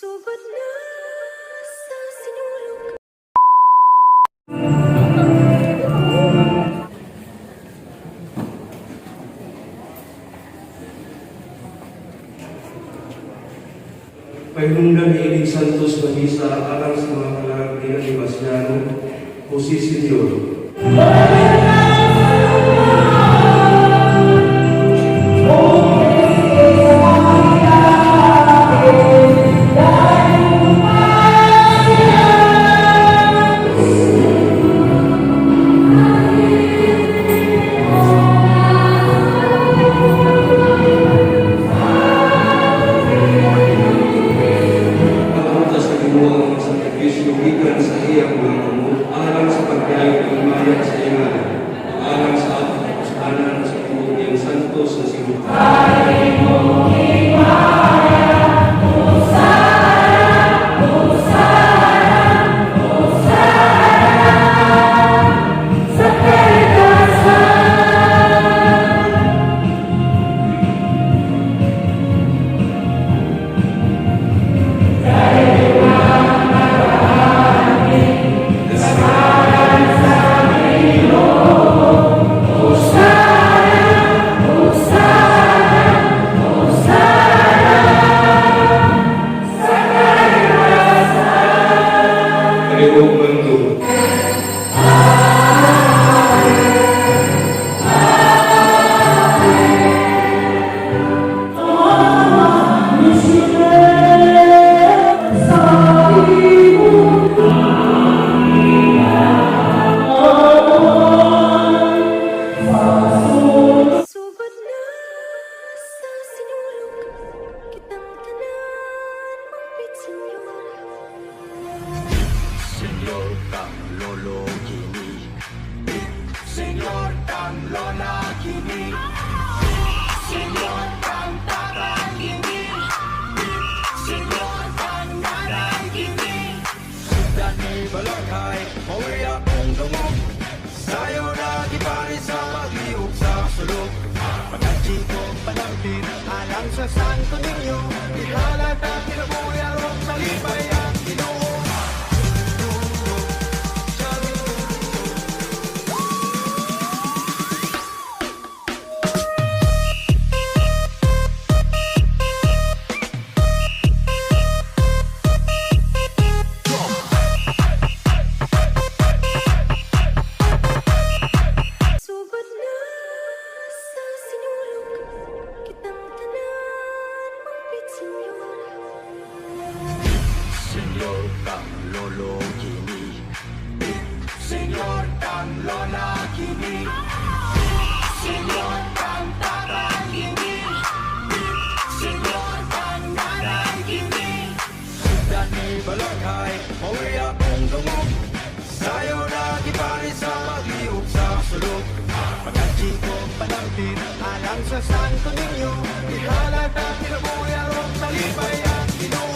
Sugod na sa sinulog. Pahinungdan ni Inig Santos Banisa alang sa mga kalahatian ni Basyano o si Senyor. Gikan sa iyang mga kamot, alang sa pagkain ng mayak sa ingan, alang sa apustanan sa Panginoon Santos na sinuha. Senyor kang lola kini, Senyor kang tatay kini, Senyor kang nanay kini. Sudan ni balakay, mauwi akong dumog. Sayaw na gipari sa pagliog sa sulok. Pagkachi ko panampin, alang sa santo ninyo. Ihalat ang kinabuyan, salipay ang Ginoo. Sugod na sa sinulog, kitang tanan mapit Senyor. Senyor kang lolo kini, Senyor kang lola kini, Senyor kang tatay kini, Senyor kang nanay kini. Sudan ni balakay, mauwi akong dumog. Sayaw na gipari sa pagliog sa sulok. Pagkachi ko panampin, alang sa santo ninyo. Ihalat ang kinabuyan, salipay ang Ginoo.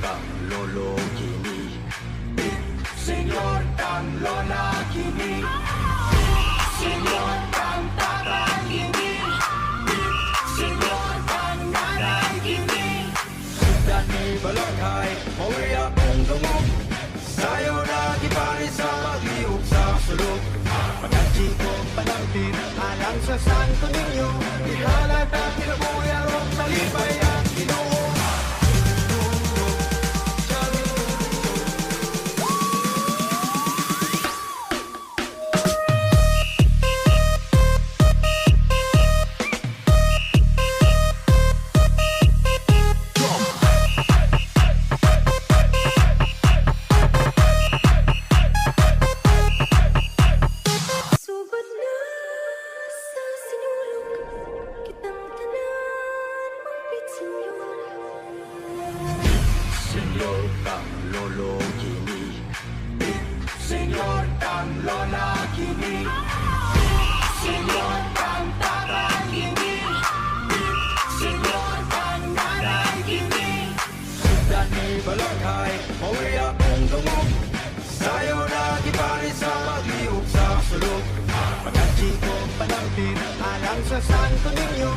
kang lolo kini, Senyor kang lola kini, Senyor kang tatay kini, Senyor kang nanay kini. Sudan ni balakhay, mauwi akong dungog, sayaw na gipari sa pag-iog sa sulok. Pagkatsi ko panangkin, alang sa santo ninyo, ihalag na pinabuyarong talipay ang ginoo. Sugod na sa sinulog kitang tanan mangpit senyor. Senyor kang lolo kini, Senyor kang lola kini, Senyor kang tatay kini, Senyor kang nanay kini. Sudan ni balakhay, mauwi akong dungog, sayaw na gipari sa pag-iog sa sulok. Pagkatsi ko panangkin, alang sa santo ninyo,